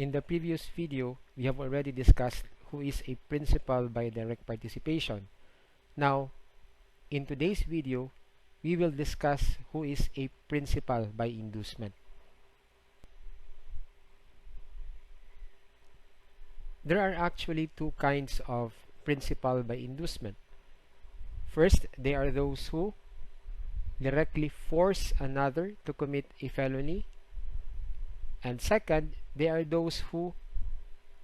In the previous video, we have already discussed who is a principal by direct participation. Now, in today's video, we will discuss who is a principal by inducement. There are actually two kinds of principal by inducement. First, they are those who directly force another to commit a felony. And second, they are those who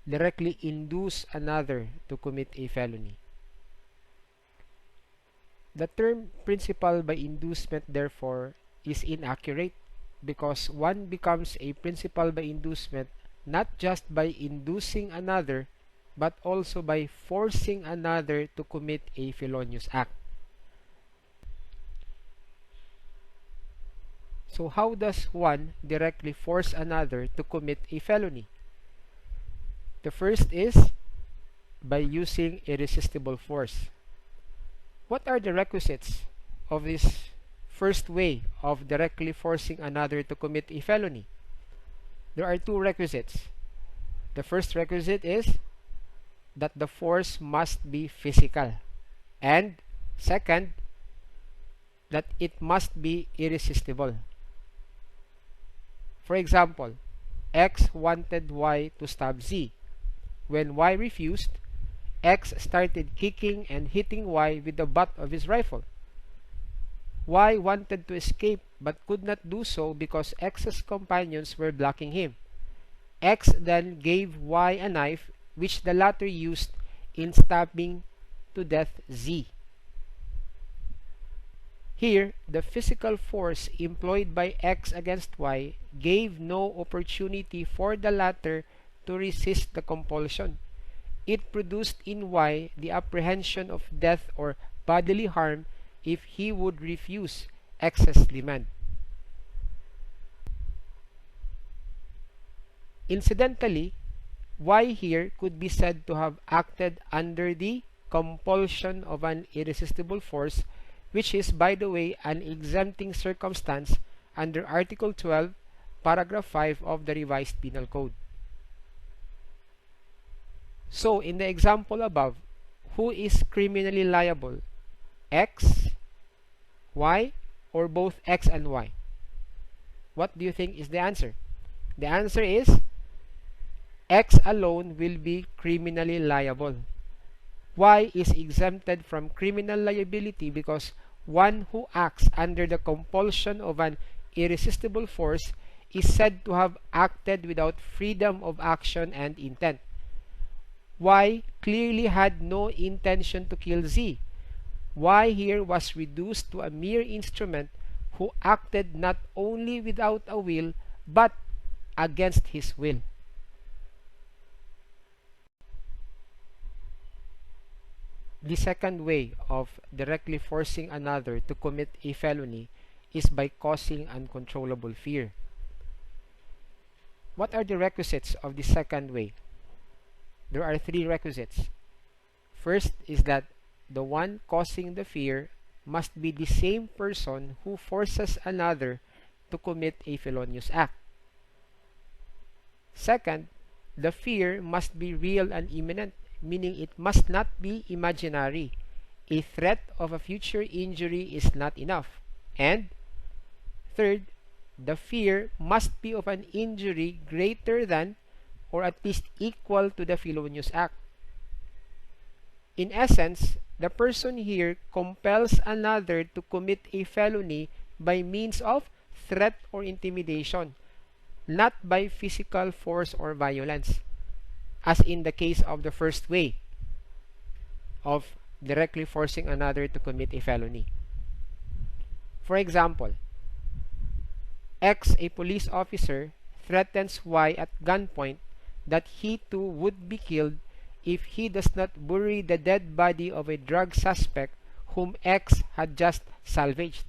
directly induce another to commit a felony. The term principal by inducement, therefore, is inaccurate because one becomes a principal by inducement not just by inducing another, but also by forcing another to commit a felonious act. So how does one directly force another to commit a felony? The first is by using irresistible force. What are the requisites of this first way of directly forcing another to commit a felony? There are two requisites. The first requisite is that the force must be physical. And second, that it must be irresistible. For example, X wanted Y to stab Z. When Y refused, X started kicking and hitting Y with the butt of his rifle. Y wanted to escape but could not do so because X's companions were blocking him. X then gave Y a knife which the latter used in stabbing to death Z. Here, the physical force employed by X against Y gave no opportunity for the latter to resist the compulsion. It produced in Y the apprehension of death or bodily harm if he would refuse X's demand. Incidentally, Y here could be said to have acted under the compulsion of an irresistible force, which is, by the way, an exempting circumstance under Article 12, Paragraph 5 of the Revised Penal Code. So, in the example above, who is criminally liable? X, Y, or both X and Y? What do you think is the answer? The answer is X alone will be criminally liable. Y is exempted from criminal liability because one who acts under the compulsion of an irresistible force is said to have acted without freedom of action and intent. Y clearly had no intention to kill Z. Y here was reduced to a mere instrument who acted not only without a will but against his will. The second way of directly forcing another to commit a felony is by causing uncontrollable fear. What are the requisites of the second way? There are three requisites. First is that the one causing the fear must be the same person who forces another to commit a felonious act. Second, the fear must be real and imminent, meaning it must not be imaginary. A threat of a future injury is not enough. And third, the fear must be of an injury greater than or at least equal to the felonious act. In essence, the person here compels another to commit a felony by means of threat or intimidation, not by physical force or violence, as in the case of the first way of directly forcing another to commit a felony. For example, X, a police officer, threatens Y at gunpoint that he too would be killed if he does not bury the dead body of a drug suspect whom X had just salvaged.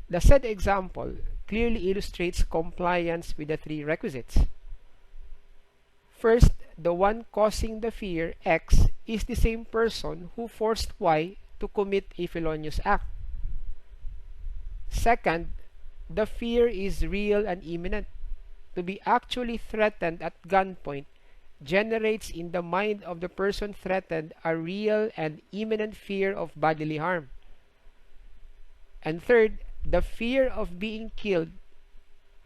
The said example clearly illustrates compliance with the three requisites. First, the one causing the fear, X, is the same person who forced Y to commit a felonious act. Second, the fear is real and imminent, to be actually threatened at gunpoint generates in the mind of the person threatened a real and imminent fear of bodily harm. And third, the fear of being killed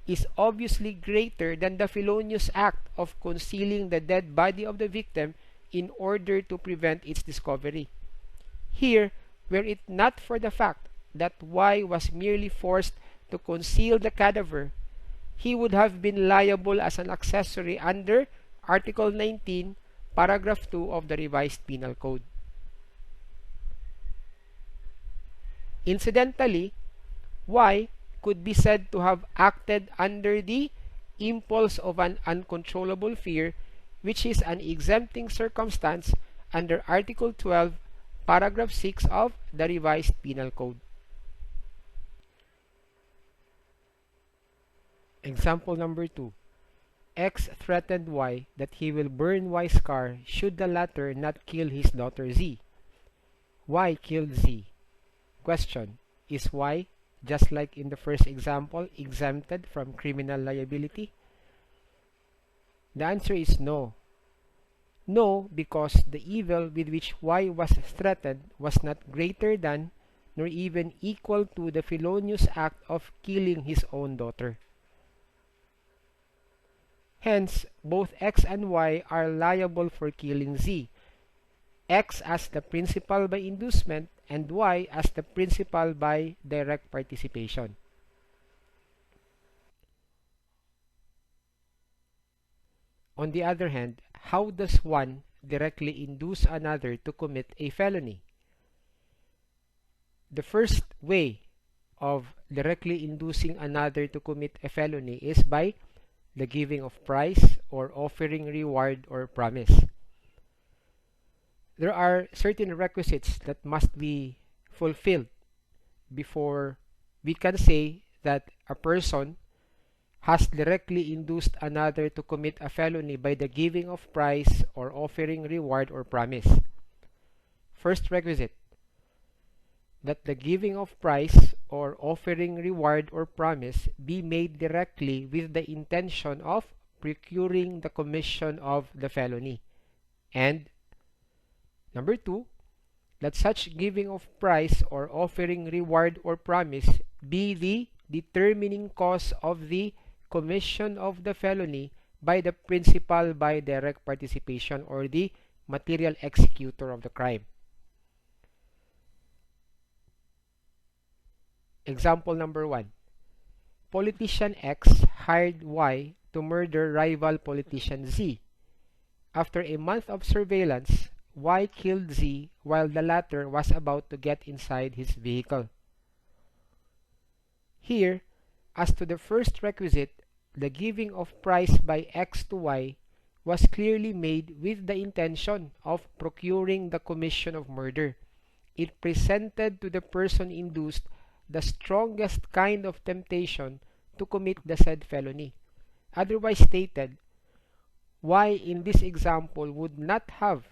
is obviously greater than the felonious act of concealing the dead body of the victim in order to prevent its discovery. Here, were it not for the fact that Y was merely forced to conceal the cadaver, he would have been liable as an accessory under Article 19, Paragraph 2 of the Revised Penal Code. Incidentally, Y could be said to have acted under the impulse of an uncontrollable fear, which is an exempting circumstance under Article 12, Paragraph 6 of the Revised Penal Code. Example number 2. X threatened Y that he will burn Y's car should the latter not kill his daughter Z. Y killed Z. Question: is Y, just like in the first example, exempted from criminal liability? The answer is no. No, because the evil with which Y was threatened was not greater than nor even equal to the felonious act of killing his own daughter. Hence, both X and Y are liable for killing Z, X as the principal by inducement and Y as the principal by direct participation. On the other hand, how does one directly induce another to commit a felony? The first way of directly inducing another to commit a felony is by the giving of prize or offering reward or promise. There are certain requisites that must be fulfilled before we can say that a person has directly induced another to commit a felony by the giving of prize or offering reward or promise. First requisite: that the giving of prize or offering reward or promise be made directly with the intention of procuring the commission of the felony. And number 2, that such giving of prize or offering reward or promise be the determining cause of the commission of the felony by the principal by direct participation or the material executor of the crime. Example number 1. Politician X hired Y to murder rival politician Z. After a month of surveillance, Y killed Z while the latter was about to get inside his vehicle. Here, as to the first requisite, the giving of prize by X to Y was clearly made with the intention of procuring the commission of murder. It presented to the person induced the strongest kind of temptation to commit the said felony. Otherwise stated, Y in this example would not have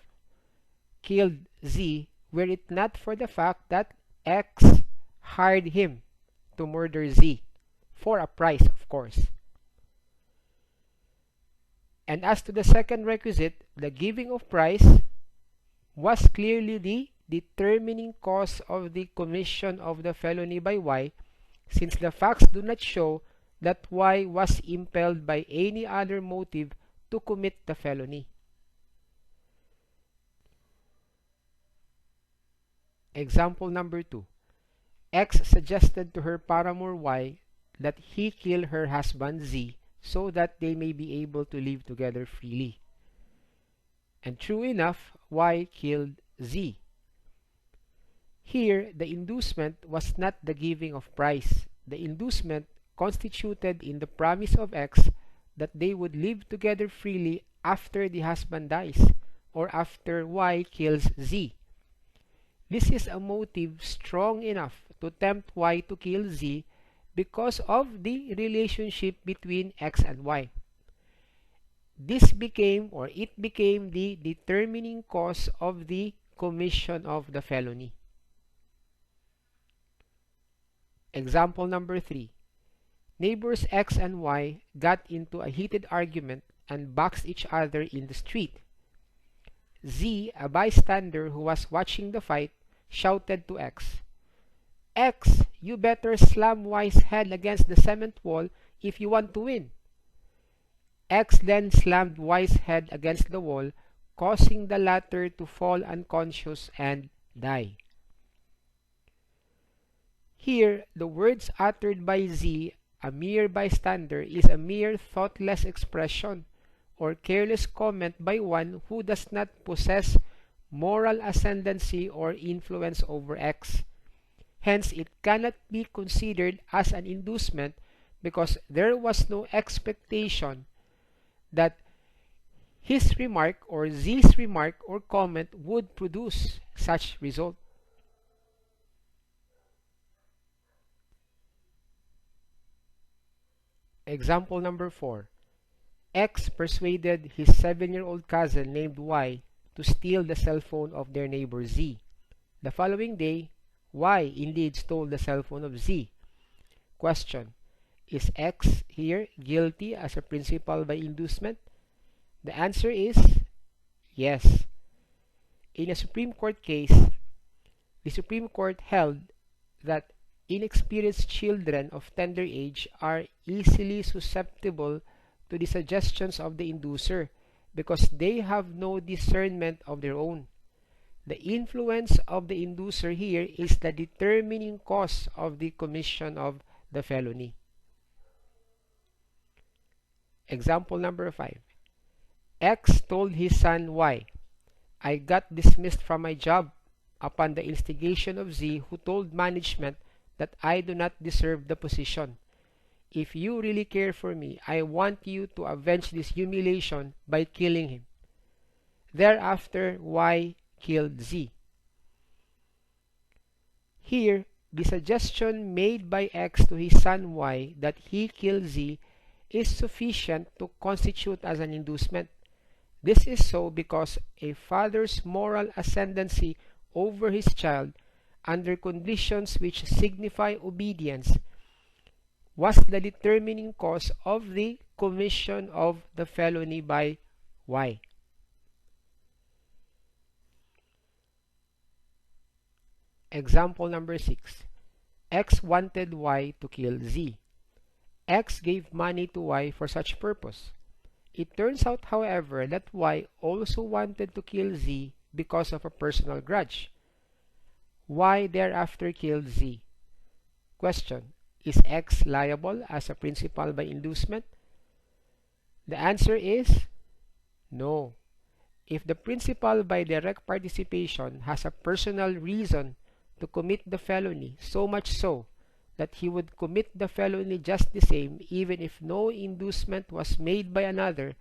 killed Z were it not for the fact that X hired him to murder Z, for a price, of course. And as to the second requisite, the giving of price was clearly the determining cause of the commission of the felony by Y, since the facts do not show that Y was impelled by any other motive to commit the felony. Example number 2. X suggested to her paramour Y that he kill her husband Z so that they may be able to live together freely. And true enough, Y killed Z. Here, the inducement was not the giving of prize. The inducement constituted in the promise of X that they would live together freely after the husband dies or after Y kills Z. This is a motive strong enough to tempt Y to kill Z because of the relationship between X and Y. It became the determining cause of the commission of the felony. Example number 3. Neighbors X and Y got into a heated argument and boxed each other in the street. Z, a bystander who was watching the fight, shouted to X, "X, you better slam Y's head against the cement wall if you want to win." X then slammed Y's head against the wall, causing the latter to fall unconscious and die. Here, the words uttered by Z, a mere bystander, is a mere thoughtless expression or careless comment by one who does not possess moral ascendancy or influence over X. Hence, it cannot be considered as an inducement because there was no expectation that his remark or Z's remark or comment would produce such result. Example number 4. X persuaded his 7-year-old cousin named Y to steal the cell phone of their neighbor Z. The following day, Y indeed stole the cell phone of Z. Question: is X here guilty as a principal by inducement? The answer is yes. In a Supreme Court case, the Supreme Court held that inexperienced children of tender age are easily susceptible to the suggestions of the inducer because they have no discernment of their own. The influence of the inducer here is the determining cause of the commission of the felony. Example number 5. X told his son Y, "I got dismissed from my job upon the instigation of Z, who told management that I do not deserve the position. If you really care for me, I want you to avenge this humiliation by killing him." Thereafter, Y killed Z. Here, the suggestion made by X to his son Y that he kill Z is sufficient to constitute as an inducement. This is so because a father's moral ascendancy over his child under conditions which signify obedience was the determining cause of the commission of the felony by Y. Example number 6. X wanted Y to kill Z. X gave money to Y for such purpose. It turns out, however, that Y also wanted to kill Z because of a personal grudge. Y thereafter killed Z. Question: is X liable as a principal by inducement? The answer is no. If the principal by direct participation has a personal reason to commit the felony, so much so that he would commit the felony just the same even if no inducement was made by another,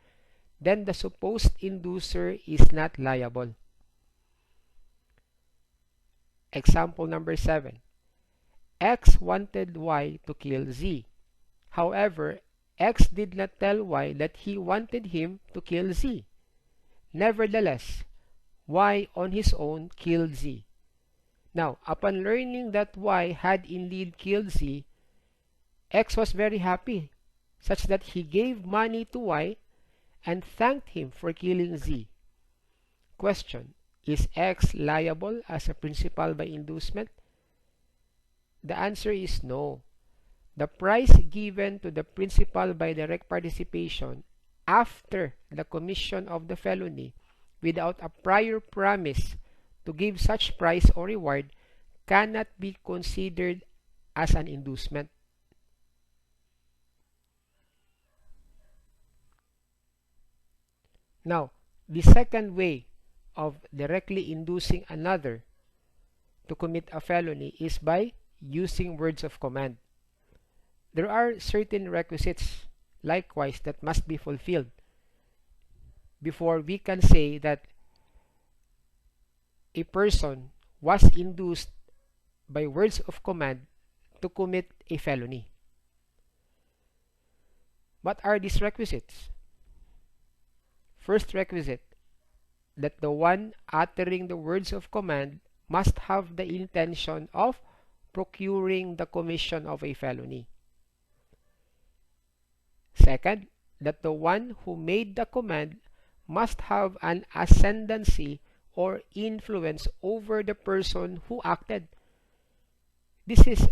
then the supposed inducer is not liable. Example number 7. X wanted Y to kill Z. However, X did not tell Y that he wanted him to kill Z. Nevertheless, Y on his own killed Z. Now, upon learning that Y had indeed killed Z, X was very happy, such that he gave money to Y and thanked him for killing Z. Question: is X liable as a principal by inducement? The answer is no. The price given to the principal by direct participation after the commission of the felony without a prior promise to give such price or reward cannot be considered as an inducement. Now, the second way of directly inducing another to commit a felony is by using words of command. There are certain requisites, likewise, that must be fulfilled before we can say that a person was induced by words of command to commit a felony. What are these requisites? First requisite, that the one uttering the words of command must have the intention of procuring the commission of a felony. Second, that the one who made the command must have an ascendancy or influence over the person who acted. This is,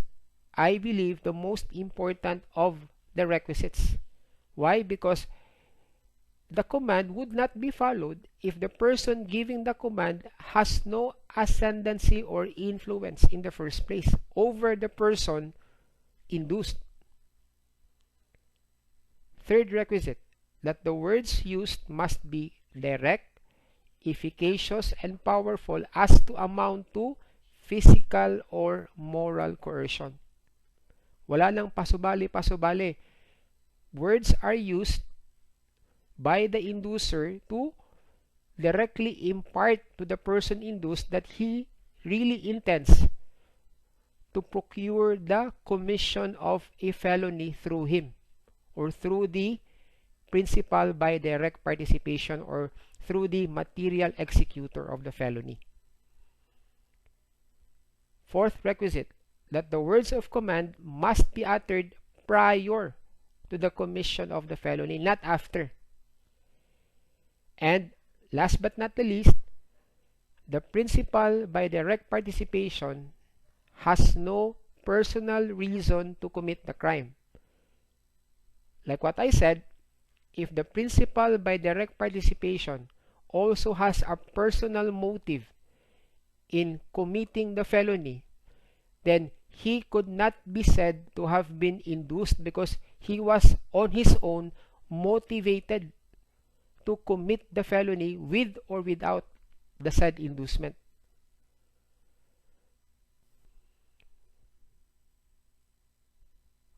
I believe, the most important of the requisites. Why? Because the command would not be followed if the person giving the command has no ascendancy or influence in the first place over the person induced. Third requisite, that the words used must be direct, efficacious, and powerful as to amount to physical or moral coercion. Wala nang pasubali-pasubali. Words are used by the inducer to directly impart to the person induced that he really intends to procure the commission of a felony through him, or through the principal by direct participation, or through the material executor of the felony. Fourth requisite, that the words of command must be uttered prior to the commission of the felony, not after. And last but not the least, the principal by direct participation has no personal reason to commit the crime. Like what I said, if the principal by direct participation also has a personal motive in committing the felony, then he could not be said to have been induced, because he was on his own motivated to commit the felony with or without the said inducement.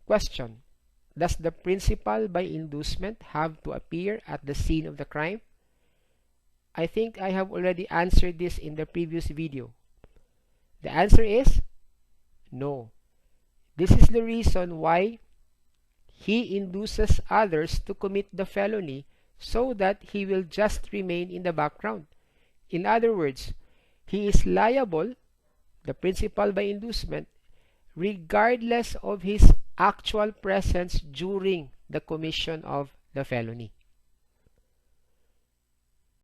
Question: does the principal by inducement have to appear at the scene of the crime? I think I have already answered this in the previous video. The answer is no. This is the reason why he induces others to commit the felony, so that he will just remain in the background. In other words, he is liable, the principal by inducement, regardless of his actual presence during the commission of the felony.